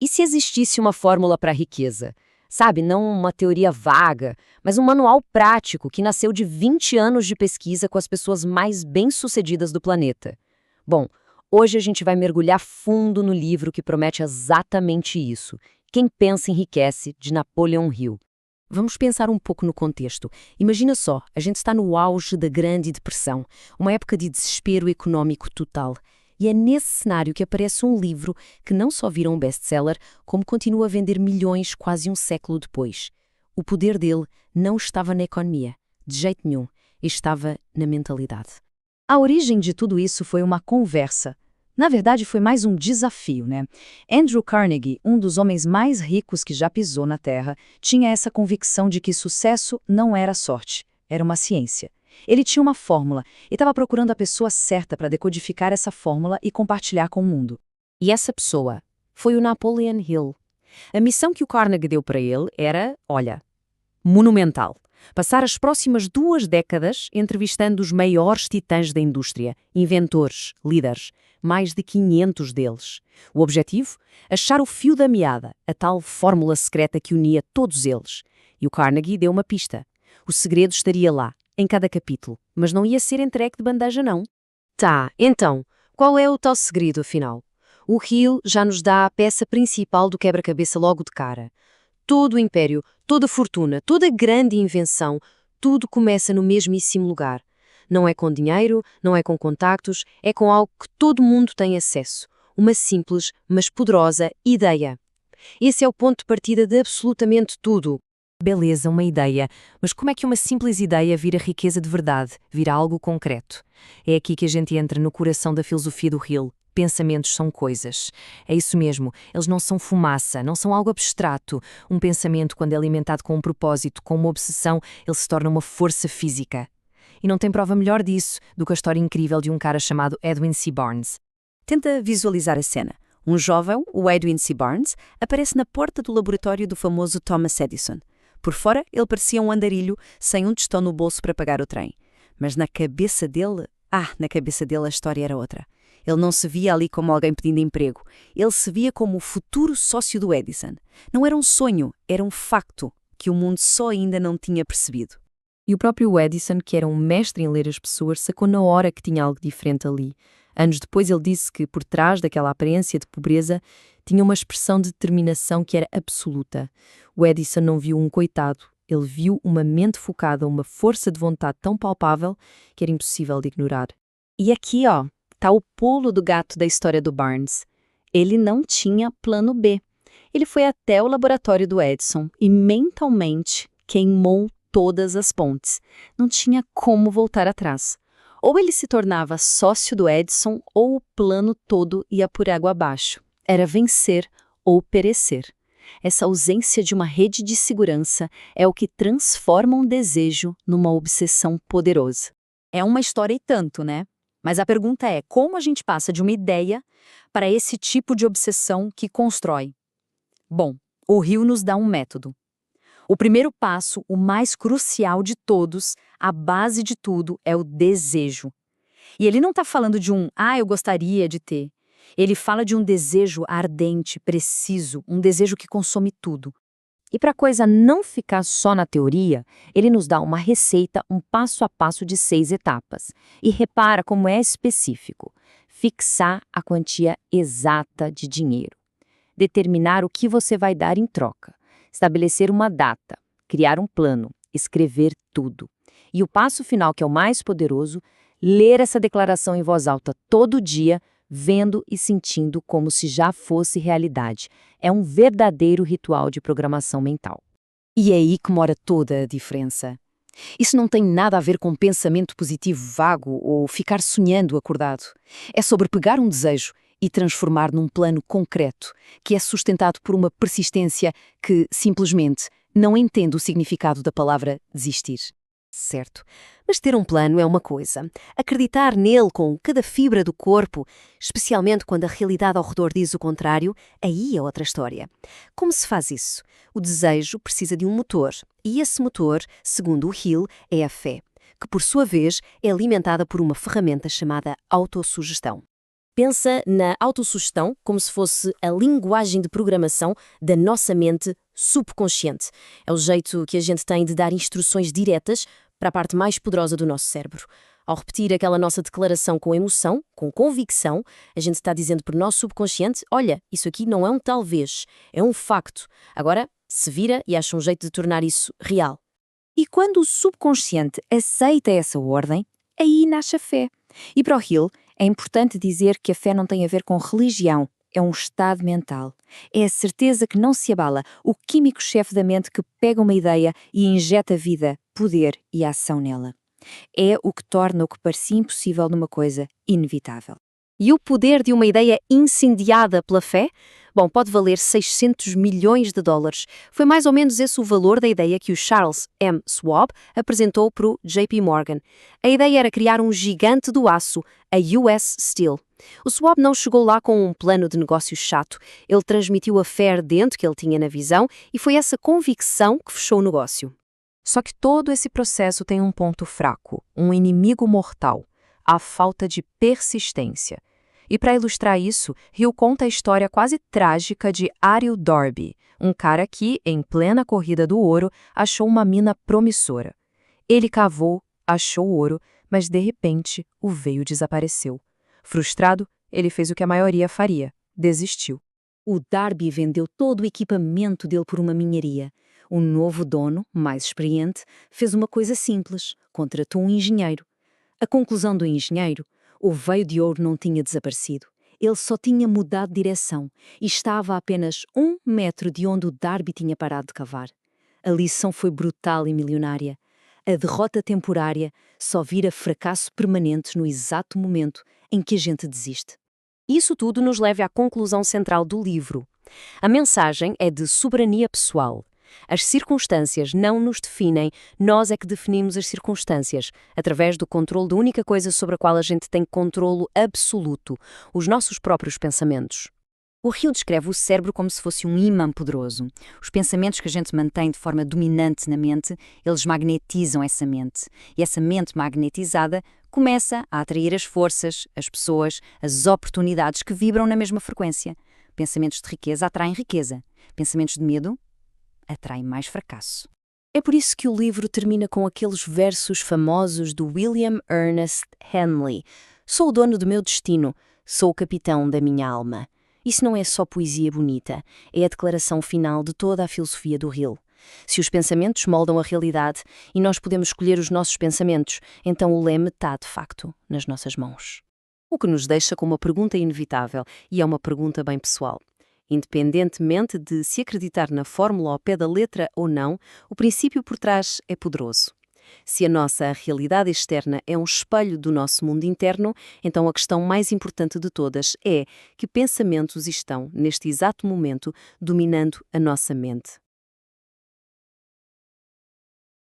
E se existisse uma fórmula para a riqueza? Sabe, não uma teoria vaga, mas um manual prático que nasceu de 20 anos de pesquisa com as pessoas mais bem-sucedidas do planeta. Bom, hoje a gente vai mergulhar fundo no livro que promete exatamente isso. Quem pensa enriquece, de Napoleon Hill. Vamos pensar um pouco no contexto. Imagina só, a gente está no auge da Grande Depressão, uma época de desespero econômico total. E é nesse cenário que aparece um livro que não só vira um best-seller, como continua a vender milhões quase um século depois. O poder dele não estava na economia, de jeito nenhum, estava na mentalidade. A origem de tudo isso foi uma conversa. Na verdade, foi mais um desafio, né? Andrew Carnegie, um dos homens mais ricos que já pisou na Terra, tinha essa convicção de que sucesso não era sorte, era uma ciência. Ele tinha uma fórmula e estava procurando a pessoa certa para decodificar essa fórmula e compartilhar com o mundo. E essa pessoa foi o Napoleon Hill. A missão que o Carnegie deu para ele era, olha, monumental. Passar as próximas 2 décadas entrevistando os maiores titãs da indústria, inventores, líderes, mais de 500 deles. O objetivo? Achar o fio da meada, a tal fórmula secreta que unia todos eles. E o Carnegie deu uma pista. O segredo estaria lá, em cada capítulo, mas não ia ser entregue de bandeja não. Tá, então, qual é o tal segredo afinal? O Hill já nos dá a peça principal do quebra-cabeça logo de cara. Todo o império, toda a fortuna, toda grande invenção, tudo começa no mesmíssimo lugar. Não é com dinheiro, não é com contactos, é com algo que todo mundo tem acesso. Uma simples, mas poderosa ideia. Esse é o ponto de partida de absolutamente tudo. Beleza, uma ideia, mas como é que uma simples ideia vira riqueza de verdade, vira algo concreto? É aqui que a gente entra no coração da filosofia do Hill. Pensamentos são coisas. É isso mesmo, eles não são fumaça, não são algo abstrato. Um pensamento, quando é alimentado com um propósito, com uma obsessão, ele se torna uma força física. E não tem prova melhor disso do que a história incrível de um cara chamado Edwin C. Barnes. Tenta visualizar a cena. Um jovem, o Edwin C. Barnes, aparece na porta do laboratório do famoso Thomas Edison. Por fora, ele parecia um andarilho, sem um tostão no bolso para pagar o trem. Mas na cabeça dele a história era outra. Ele não se via ali como alguém pedindo emprego. Ele se via como o futuro sócio do Edison. Não era um sonho, era um facto que o mundo só ainda não tinha percebido. E o próprio Edison, que era um mestre em ler as pessoas, sacou na hora que tinha algo diferente ali. Anos depois ele disse que por trás daquela aparência de pobreza tinha uma expressão de determinação que era absoluta. O Edison não viu um coitado, ele viu uma mente focada, uma força de vontade tão palpável que era impossível de ignorar. E aqui, ó, tá o pulo do gato da história do Barnes. Ele não tinha plano B. Ele foi até o laboratório do Edison e mentalmente queimou todas as pontes. Não tinha como voltar atrás. Ou ele se tornava sócio do Edison ou o plano todo ia por água abaixo. Era vencer ou perecer. Essa ausência de uma rede de segurança é o que transforma um desejo numa obsessão poderosa. É uma história e tanto, né? Mas a pergunta é, como a gente passa de uma ideia para esse tipo de obsessão que constrói? Bom, o Hill nos dá um método. O primeiro passo, o mais crucial de todos, a base de tudo, é o desejo. E ele não está falando de eu gostaria de ter. Ele fala de um desejo ardente, preciso, um desejo que consome tudo. E para a coisa não ficar só na teoria, ele nos dá uma receita, um passo a passo de 6 etapas. E repara como é específico. Fixar a quantia exata de dinheiro. Determinar o que você vai dar em troca. Estabelecer uma data. Criar um plano. Escrever tudo. E o passo final, que é o mais poderoso, ler essa declaração em voz alta todo dia, vendo e sentindo como se já fosse realidade. É um verdadeiro ritual de programação mental. E é aí que mora toda a diferença. Isso não tem nada a ver com pensamento positivo vago ou ficar sonhando acordado. É sobre pegar um desejo e transformar num plano concreto, que é sustentado por uma persistência que, simplesmente, não entende o significado da palavra desistir. Certo. Mas ter um plano é uma coisa. Acreditar nele com cada fibra do corpo, especialmente quando a realidade ao redor diz o contrário, aí é outra história. Como se faz isso? O desejo precisa de um motor. E esse motor, segundo o Hill, é a fé, que por sua vez é alimentada por uma ferramenta chamada autossugestão. Pensa na autossugestão como se fosse a linguagem de programação da nossa mente subconsciente. É o jeito que a gente tem de dar instruções diretas para a parte mais poderosa do nosso cérebro. Ao repetir aquela nossa declaração com emoção, com convicção, a gente está dizendo para o nosso subconsciente: olha, isso aqui não é um talvez, é um facto. Agora, se vira e acha um jeito de tornar isso real. E quando o subconsciente aceita essa ordem, aí nasce a fé. E para o Hill, é importante dizer que a fé não tem a ver com religião, é um estado mental. É a certeza que não se abala, o químico-chefe da mente que pega uma ideia e injeta vida, poder e ação nela. É o que torna o que parecia impossível numa coisa inevitável. E o poder de uma ideia incendiada pela fé? Bom, pode valer 600 milhões de dólares. Foi mais ou menos esse o valor da ideia que o Charles M. Schwab apresentou para o JP Morgan. A ideia era criar um gigante do aço, a US Steel. O Schwab não chegou lá com um plano de negócio chato. Ele transmitiu a fé ardente que ele tinha na visão e foi essa convicção que fechou o negócio. Só que todo esse processo tem um ponto fraco, um inimigo mortal: a falta de persistência. E para ilustrar isso, Hill conta a história quase trágica de Ariel Darby, um cara que, em plena corrida do ouro, achou uma mina promissora. Ele cavou, achou o ouro, mas de repente o veio desapareceu. Frustrado, ele fez o que a maioria faria: desistiu. O Darby vendeu todo o equipamento dele por uma minharia. O novo dono, mais experiente, fez uma coisa simples: contratou um engenheiro. A conclusão do engenheiro: o veio de ouro não tinha desaparecido. Ele só tinha mudado de direção e estava a apenas 1 metro de onde o Darby tinha parado de cavar. A lição foi brutal e milionária. A derrota temporária só vira fracasso permanente no exato momento em que a gente desiste. Isso tudo nos leva à conclusão central do livro. A mensagem é de soberania pessoal. As circunstâncias não nos definem, nós é que definimos as circunstâncias, através do controle da única coisa sobre a qual a gente tem controlo absoluto, os nossos próprios pensamentos. O Hill descreve o cérebro como se fosse um ímã poderoso. Os pensamentos que a gente mantém de forma dominante na mente, eles magnetizam essa mente. E essa mente magnetizada começa a atrair as forças, as pessoas, as oportunidades que vibram na mesma frequência. Pensamentos de riqueza atraem riqueza. Pensamentos de medo atrai mais fracasso. É por isso que o livro termina com aqueles versos famosos do William Ernest Henley. Sou o dono do meu destino, sou o capitão da minha alma. Isso não é só poesia bonita, é a declaração final de toda a filosofia do Hill. Se os pensamentos moldam a realidade e nós podemos escolher os nossos pensamentos, então o leme está, de facto, nas nossas mãos. O que nos deixa com uma pergunta inevitável, e é uma pergunta bem pessoal. Independentemente de se acreditar na fórmula ao pé da letra ou não, o princípio por trás é poderoso. Se a nossa realidade externa é um espelho do nosso mundo interno, então a questão mais importante de todas é: que pensamentos estão, neste exato momento, dominando a nossa mente?